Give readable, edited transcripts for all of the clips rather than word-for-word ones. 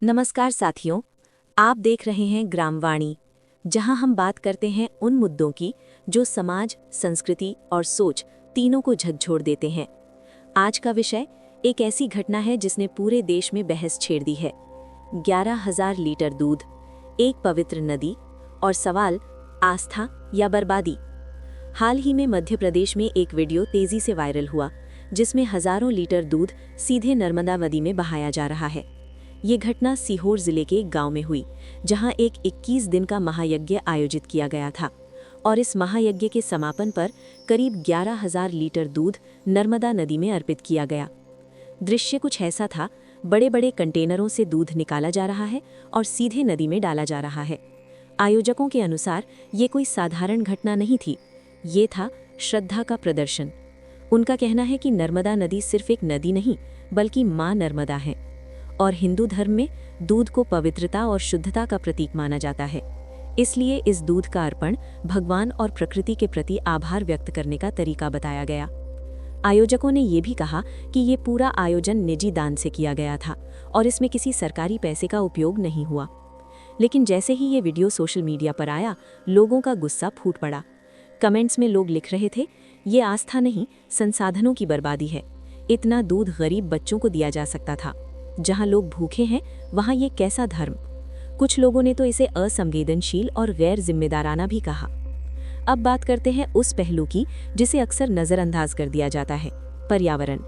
नमस्कार साथियों, आप देख रहे हैं ग्रामवाणी, जहां हम बात करते हैं उन मुद्दों की जो समाज, संस्कृति और सोच तीनों को झकझोर देते हैं। आज का विषय एक ऐसी घटना है जिसने पूरे देश में बहस छेड़ दी है। 11,000 लीटर दूध, एक पवित्र नदी और सवाल, आस्था या बर्बादी। हाल ही में मध्य प्रदेश में एक वीडियो तेजी से वायरल हुआ जिसमें हजारों लीटर दूध सीधे नर्मदा नदी में बहाया जा रहा है। ये घटना सीहोर जिले के एक गांव में हुई, जहां एक 21 दिन का महायज्ञ आयोजित किया गया था और इस महायज्ञ के समापन पर करीब 11,000 लीटर दूध नर्मदा नदी में अर्पित किया गया। दृश्य कुछ ऐसा था, बड़े बड़े कंटेनरों से दूध निकाला जा रहा है और सीधे नदी में डाला जा रहा है। आयोजकों के अनुसार ये कोई साधारण घटना नहीं थी, ये था श्रद्धा का प्रदर्शन। उनका कहना है कि नर्मदा नदी सिर्फ एक नदी नहीं बल्कि माँ नर्मदा है और हिंदू धर्म में दूध को पवित्रता और शुद्धता का प्रतीक माना जाता है। इसलिए इस दूध का अर्पण भगवान और प्रकृति के प्रति आभार व्यक्त करने का तरीका बताया गया। आयोजकों ने ये भी कहा कि ये पूरा आयोजन निजी दान से किया गया था और इसमें किसी सरकारी पैसे का उपयोग नहीं हुआ। लेकिन जैसे ही ये वीडियो सोशल मीडिया पर आया, लोगों का गुस्सा फूट पड़ा। कमेंट्स में लोग लिख रहे थे, ये आस्था नहीं, संसाधनों की बर्बादी है। इतना दूध गरीब बच्चों को दिया जा सकता था। जहां लोग भूखे हैं वहां ये कैसा धर्म। कुछ लोगों ने तो इसे असंवेदनशील और गैर जिम्मेदाराना भी कहा। अब बात करते हैं उस पहलू की जिसे अक्सर नजरअंदाज कर दिया जाता है, पर्यावरण।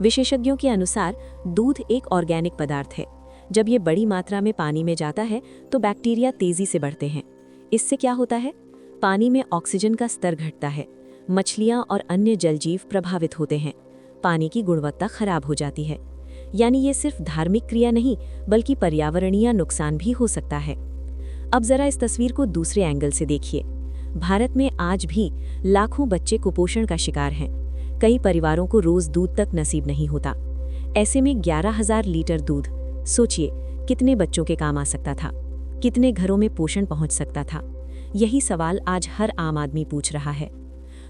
विशेषज्ञों के अनुसार दूध एक ऑर्गेनिक पदार्थ है। जब ये बड़ी मात्रा में पानी में जाता है तो बैक्टीरिया तेजी से बढ़ते हैं। इससे क्या होता है? पानी में ऑक्सीजन का स्तर घटता है, मछलियां और अन्य जलजीव प्रभावित होते हैं, पानी की गुणवत्ता खराब हो जाती है। यानी ये सिर्फ धार्मिक क्रिया नहीं बल्कि पर्यावरणीय नुकसान भी हो सकता है। अब जरा इस तस्वीर को दूसरे एंगल से देखिए। भारत में आज भी लाखों बच्चे कुपोषण का शिकार हैं। कई परिवारों को रोज दूध तक नसीब नहीं होता। ऐसे में 11,000 लीटर दूध, सोचिए कितने बच्चों के काम आ सकता था, कितने घरों में पोषण पहुंच सकता था। यही सवाल आज हर आम आदमी पूछ रहा है।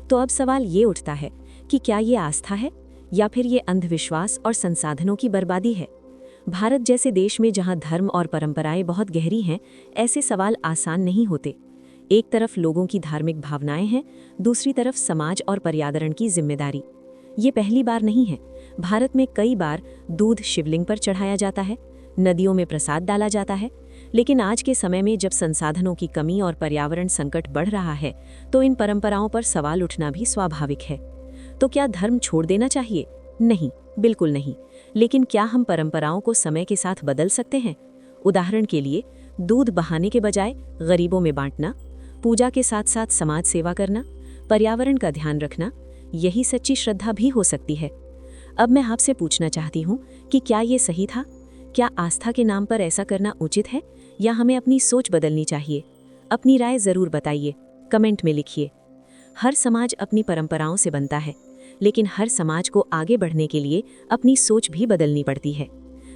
तो अब सवाल ये उठता है कि क्या ये आस्था है या फिर ये अंधविश्वास और संसाधनों की बर्बादी है? भारत जैसे देश में जहां धर्म और परंपराएं बहुत गहरी हैं, ऐसे सवाल आसान नहीं होते। एक तरफ लोगों की धार्मिक भावनाएं हैं, दूसरी तरफ समाज और पर्यावरण की जिम्मेदारी। ये पहली बार नहीं है। भारत में कई बार दूध शिवलिंग पर चढ़ाया जाता है, नदियों में प्रसाद डाला जाता है। लेकिन आज के समय में जब संसाधनों की कमी और पर्यावरण संकट बढ़ रहा है, तो इन परंपराओं पर सवाल उठना भी स्वाभाविक है। तो क्या धर्म छोड़ देना चाहिए? नहीं, बिल्कुल नहीं। लेकिन क्या हम परंपराओं को समय के साथ बदल सकते हैं? उदाहरण के लिए, दूध बहाने के बजाय गरीबों में बांटना, पूजा के साथ साथ समाज सेवा करना, पर्यावरण का ध्यान रखना, यही सच्ची श्रद्धा भी हो सकती है। अब मैं आपसे पूछना चाहती हूँ कि क्या ये सही था? क्या आस्था के नाम पर ऐसा करना उचित है या हमें अपनी सोच बदलनी चाहिए? अपनी राय जरूर बताइए, कमेंट में लिखिए। हर समाज अपनी परंपराओं से बनता है, लेकिन हर समाज को आगे बढ़ने के लिए अपनी सोच भी बदलनी पड़ती है।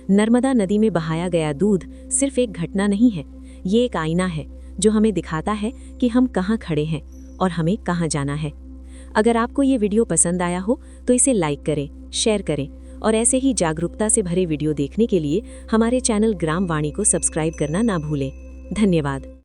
नर्मदा नदी में बहाया गया दूध सिर्फ एक घटना नहीं है, ये एक आईना है जो हमें दिखाता है कि हम कहाँ खड़े हैं और हमें कहाँ जाना है। अगर आपको ये वीडियो पसंद आया हो तो इसे लाइक करें, शेयर करें और ऐसे ही जागरूकता से भरे वीडियो देखने के लिए हमारे चैनल ग्रामवाणी को सब्सक्राइब करना ना भूलें। धन्यवाद।